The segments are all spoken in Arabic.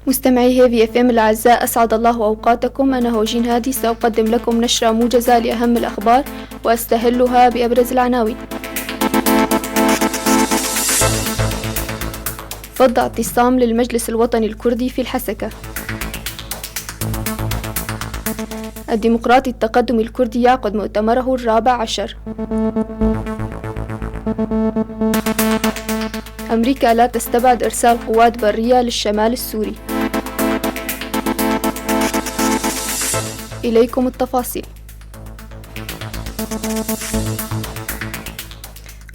مستمعي هيفي اف ام الاعزاء، اسعد الله اوقاتكم. انا هوجين هادي، ساقدم لكم نشرة موجزة لاهم الاخبار واستهلها بابرز العناوين. فض اعتصام للمجلس الوطني الكردي في الحسكة. الديمقراطي التقدمي الكردي يعقد مؤتمره الرابع عشر. أمريكا لا تستبعد إرسال قوات برية للشمال السوري. إليكم التفاصيل.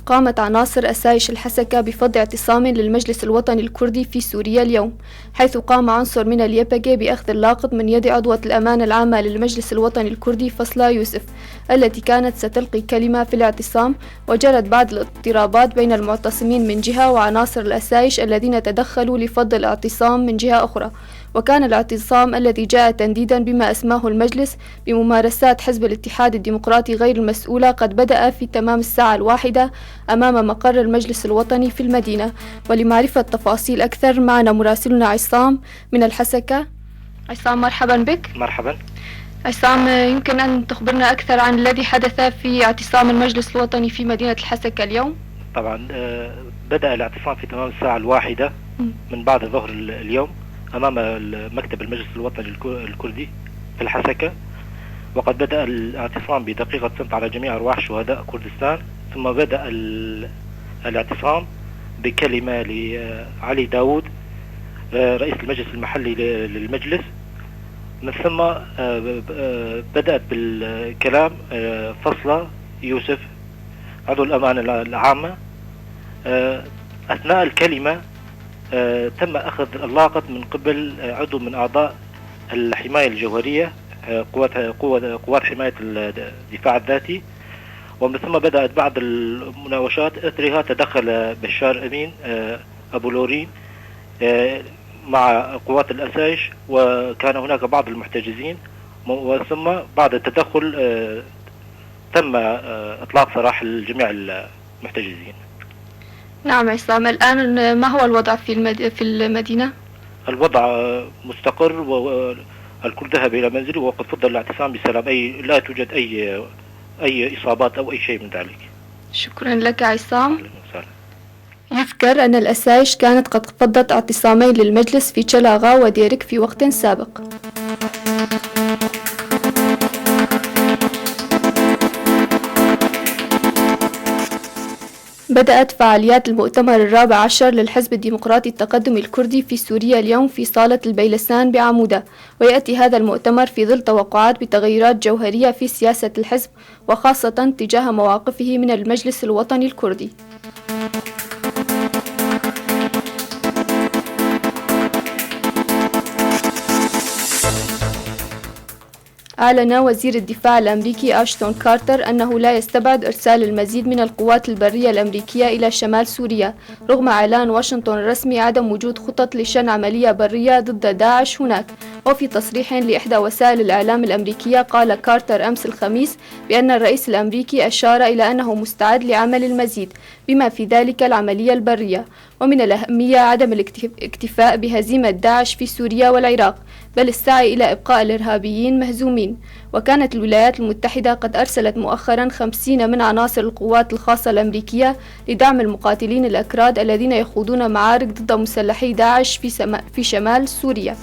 قامت عناصر أسايش الحسكة بفض اعتصام للمجلس الوطني الكردي في سوريا اليوم، حيث قام عنصر من اليبجة بأخذ اللقط من يد عضوة الأمانة العامة للمجلس الوطني الكردي فصلة يوسف، التي كانت ستلقي كلمة في الاعتصام. وجرت بعض الاضطرابات بين المعتصمين من جهة وعناصر الأسايش الذين تدخلوا لفض الاعتصام من جهة أخرى. وكان الاعتصام الذي جاء تنديدا بما أسماه المجلس بممارسات حزب الاتحاد الديمقراطي غير المسؤولة قد بدأ في تمام الساعة 1 أمام مقر المجلس الوطني في المدينة. ولمعرفة تفاصيل أكثر معنا مراسلنا عصام من الحسكة. عصام، مرحبا بك. مرحبا. عصام، يمكن أن تخبرنا أكثر عن الذي حدث في اعتصام المجلس الوطني في مدينة الحسكة اليوم؟ طبعا بدأ الاعتصام في تمام الساعة 1 من بعد ظهر اليوم أمام مكتب المجلس الوطني الكردي في الحسكة. وقد بدأ الاعتصام بدقيقة صمت على جميع أرواح شهداء كردستان. ثم بدأ الاعتصام بكلمة لعلي داود رئيس المجلس المحلي للمجلس. من ثم بدأت بالكلام فصلة يوسف عضو الأمانة العامة. أثناء الكلمة تم أخذ اللاقط من قبل عضو من أعضاء الحماية الجوهرية، قوات حماية الدفاع الذاتي. ومن ثم بدأت بعض المناوشات، أثرها تدخل بشار أمين أبو لورين مع قوات الأسايش، وكان هناك بعض المحتجزين. وثم بعد التدخل تم إطلاق سراح جميع المحتجزين. نعم عصام، الآن ما هو الوضع في المدينة؟ الوضع مستقر، والكل ذهب إلى منزله وقد فضل الاعتصام بسلام. لا توجد أي إصابات أو أي شيء من ذلك. شكرا لك عصام. يذكر أن الأسايش كانت قد فضت اعتصامين للمجلس في تشلاغا وديرك في وقت سابق. بدأت فعاليات المؤتمر الرابع عشر للحزب الديمقراطي التقدمي الكردي في سوريا اليوم في صالة البيلسان بعمودة. ويأتي هذا المؤتمر في ظل توقعات بتغيرات جوهرية في سياسة الحزب، وخاصة تجاه مواقفه من المجلس الوطني الكردي. أعلن وزير الدفاع الأمريكي أشتون كارتر أنه لا يستبعد إرسال المزيد من القوات البرية الأمريكية إلى شمال سوريا، رغم إعلان واشنطن الرسمي عدم وجود خطط لشن عملية برية ضد داعش هناك. وفي تصريح لإحدى وسائل الإعلام الأمريكية، قال كارتر أمس الخميس بأن الرئيس الأمريكي أشار إلى أنه مستعد لعمل المزيد بما في ذلك العملية البرية، ومن الأهمية عدم الاكتفاء بهزيمة داعش في سوريا والعراق، بل السعي إلى إبقاء الإرهابيين مهزومين. وكانت الولايات المتحدة قد أرسلت مؤخرا 50 من عناصر القوات الخاصة الأمريكية لدعم المقاتلين الأكراد الذين يخوضون معارك ضد مسلحي داعش في شمال سوريا.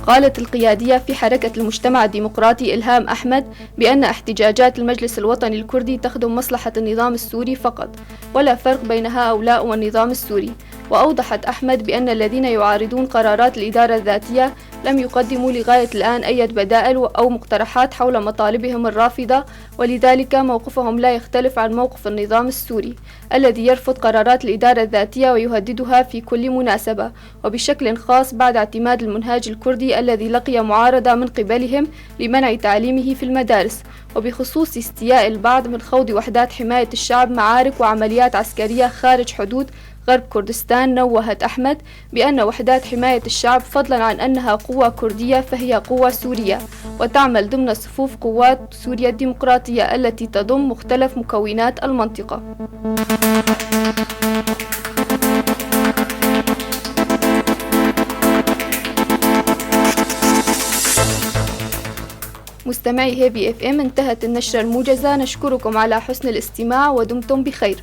قالت القيادية في حركة المجتمع الديمقراطي إلهام أحمد بأن احتجاجات المجلس الوطني الكردي تخدم مصلحة النظام السوري فقط، ولا فرق بين هؤلاء والنظام السوري. وأوضحت أحمد بأن الذين يعارضون قرارات الإدارة الذاتية لم يقدموا لغاية الآن أي بدائل أو مقترحات حول مطالبهم الرافضة، ولذلك موقفهم لا يختلف عن موقف النظام السوري الذي يرفض قرارات الإدارة الذاتية ويهددها في كل مناسبة، وبشكل خاص بعد اعتماد المنهاج الكردي الذي لقي معارضة من قبلهم لمنع تعليمه في المدارس، وبخصوص استياء البعض من خوض وحدات حماية الشعب معارك وعمليات عسكرية خارج حدود غرب كردستان نوهت أحمد بأن وحدات حماية الشعب فضلا عن أنها قوة كردية فهي قوة سورية وتعمل ضمن صفوف قوات سوريا الديمقراطية التي تضم مختلف مكونات المنطقة. مستمعي هيبي اف ام، انتهت النشرة الموجزة. نشكركم على حسن الاستماع ودمتم بخير.